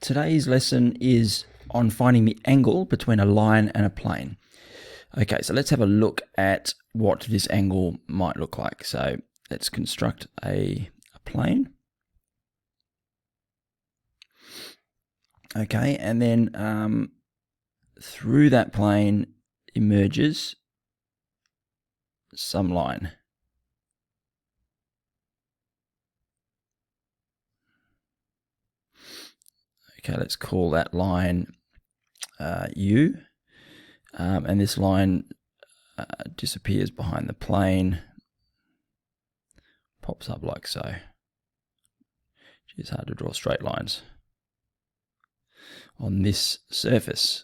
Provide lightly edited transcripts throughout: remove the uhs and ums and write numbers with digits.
today's lesson is on finding the angle between a line and a plane. Okay, so let's have a look at what this angle might look like. So let's construct a plane. Okay, and then through that plane emerges some line. Okay, let's call that line U, and this line disappears behind the plane, pops up like so. It's hard to draw straight lines on this surface.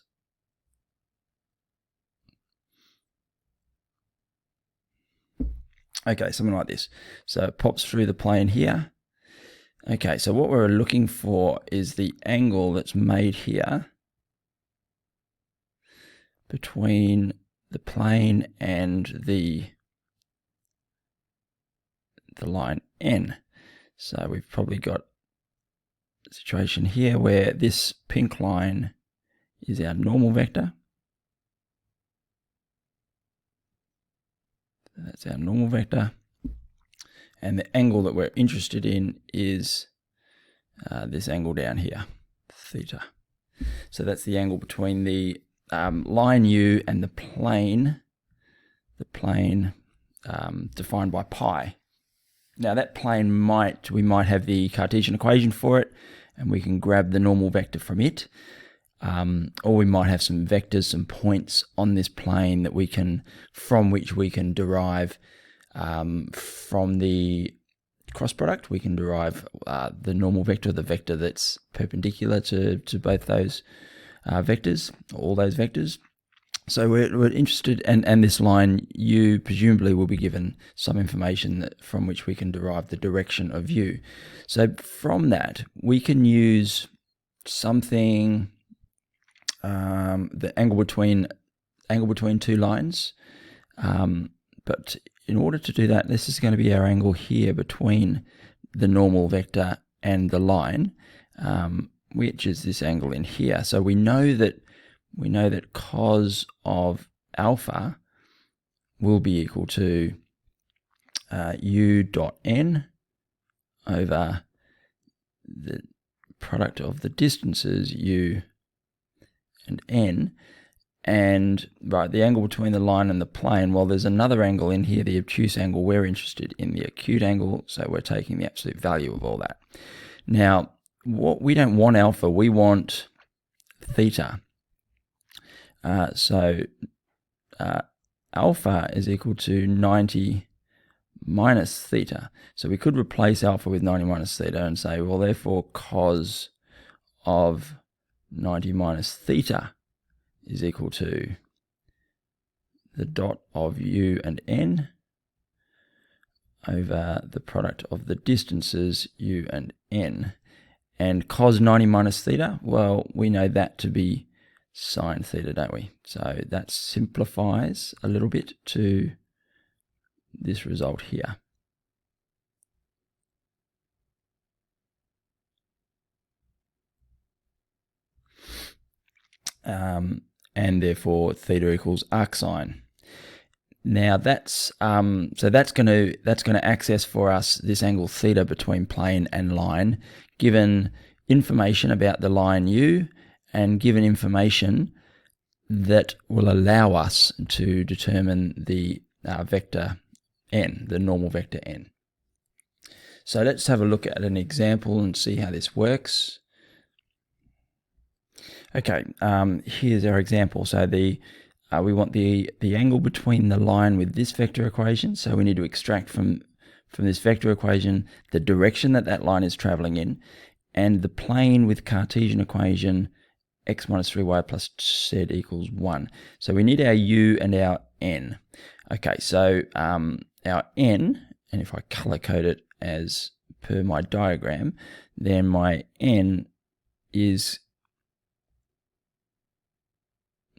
Okay, something like this. So it pops through the plane here. Okay, so what we're looking for is the angle that's made here between the plane and the line N. So we've probably got a situation here where this pink line is our normal vector. That's our normal vector. And the angle that we're interested in is this angle down here, theta. So that's the angle between the line U and the plane defined by pi. Now that plane we might have the Cartesian equation for it, and we can grab the normal vector from it. Or we might have some vectors, some points on this plane from which we can derive from the cross product. We can derive the normal vector, the vector that's perpendicular to both those vectors, all those vectors. So we're interested, and this line U presumably will be given some information from which we can derive the direction of U. So from that we can use something, the angle between two lines, but in order to do that, this is going to be our angle here between the normal vector and the line, which is this angle in here. So we know that cos of alpha will be equal to u dot n over the product of the distances u and n. And right, the angle between the line and the plane, well, there's another angle in here, the obtuse angle. We're interested in the acute angle, so we're taking the absolute value of all that. Now, we don't want alpha, we want theta. So alpha is equal to 90 minus theta. So we could replace alpha with 90 minus theta and say, well, therefore cos of 90 minus theta is equal to the dot of u and n over the product of the distances u and n. And cos 90 minus theta, well, we know that to be sine theta, don't we? So that simplifies a little bit to this result here. And therefore theta equals arcsine. Now that's so that's going to access for us this angle theta between plane and line, given information about the line U and given information that will allow us to determine the vector n, the normal vector n. So let's have a look at an example and see how this works. Okay, here's our example. So we want the angle between the line with this vector equation. So we need to extract from this vector equation the direction that line is traveling in, and the plane with Cartesian equation x minus 3y plus z equals 1. So we need our u and our n. Okay, so our n, and if I color code it as per my diagram, then my n is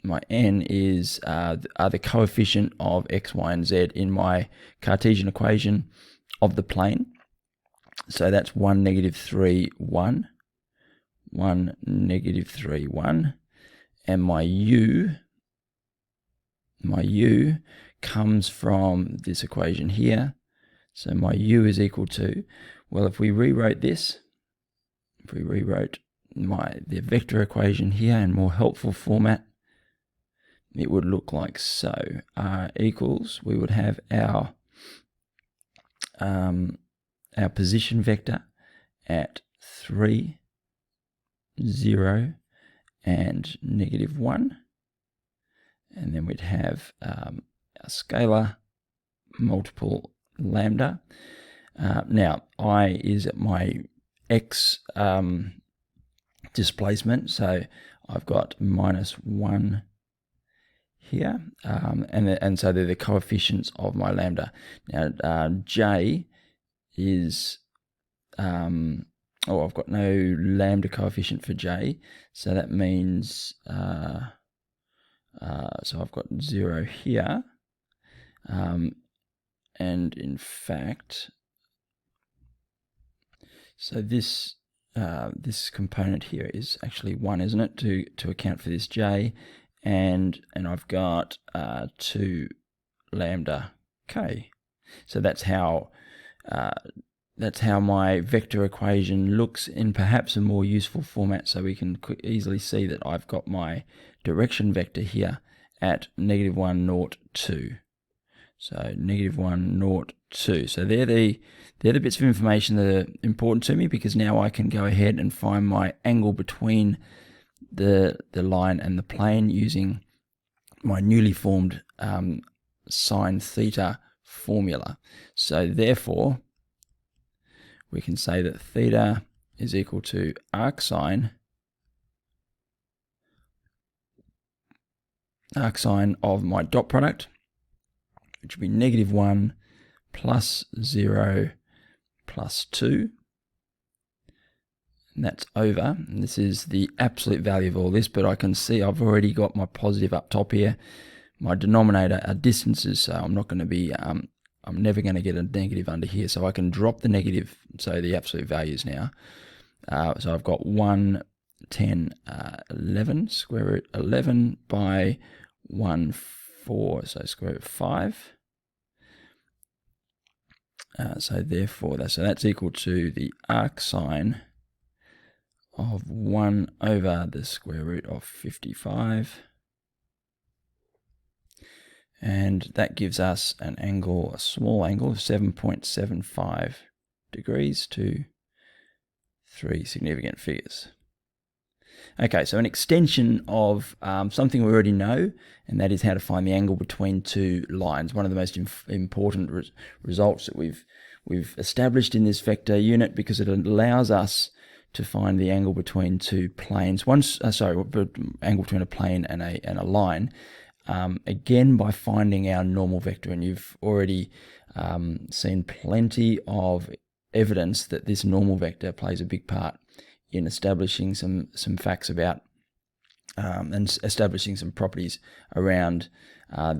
the coefficient of x, y, and z in my Cartesian equation of the plane. So that's 1, -3, 1. 1, negative 3, 1. And my u comes from this equation here. So my u is equal to, well, if we rewrote this, if we rewrote the vector equation here in more helpful format, it would look like so. R equals, we would have our position vector at 3, 0, and negative 1. And then we'd have a scalar multiple lambda. Now, I is at my x displacement, so I've got -1 here, and so they're the coefficients of my lambda. Now, j is, I've got no lambda coefficient for j, so that means, so I've got 0 here, and in fact, so this component here is actually 1, isn't it, to account for this j, and I've got 2 lambda k. So that's how my vector equation looks in perhaps a more useful format, so we can easily see that I've got my direction vector here at -1, 0, 2. So -1, 0, 2. So they're the bits of information that are important to me, because now I can go ahead and find my angle between the line and the plane using my newly formed sine theta formula. So therefore, we can say that theta is equal to arcsine of my dot product, which would be -1 plus 0 plus 2. And that's over. And this is the absolute value of all this, but I can see I've already got my positive up top here. My denominator are distances, so I'm not going to be, I'm never going to get a negative under here, so I can drop the negative, so the absolute values now. So I've got 1, 10, 11, square root 11 by 1, 4, so square root 5. So therefore, that's equal to the arcsine of 1 over the square root of 55. And that gives us an angle, a small angle of 7.75 degrees to 3 significant figures. Okay, so an extension of something we already know, and that is how to find the angle between two lines. One of the most important results that we've established in this vector unit, because it allows us to find the angle between two planes. Angle between a plane and a line. Again, by finding our normal vector, and you've already seen plenty of evidence that this normal vector plays a big part in establishing some facts about and establishing some properties around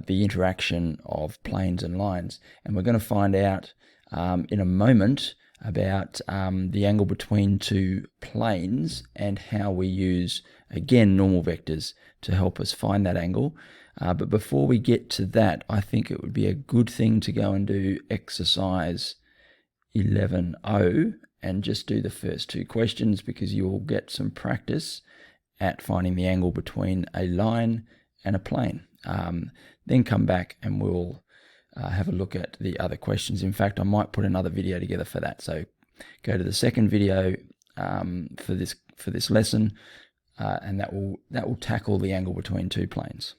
the interaction of planes and lines. And we're going to find out in a moment about the angle between two planes and how we use, again, normal vectors to help us find that angle. But before we get to that, I think it would be a good thing to go and do exercise 11.0 and just do the first two questions, because you will get some practice at finding the angle between a line and a plane. Then come back and we'll have a look at the other questions. In fact, I might put another video together for that. So go to the second video for this lesson, and that will tackle the angle between two planes.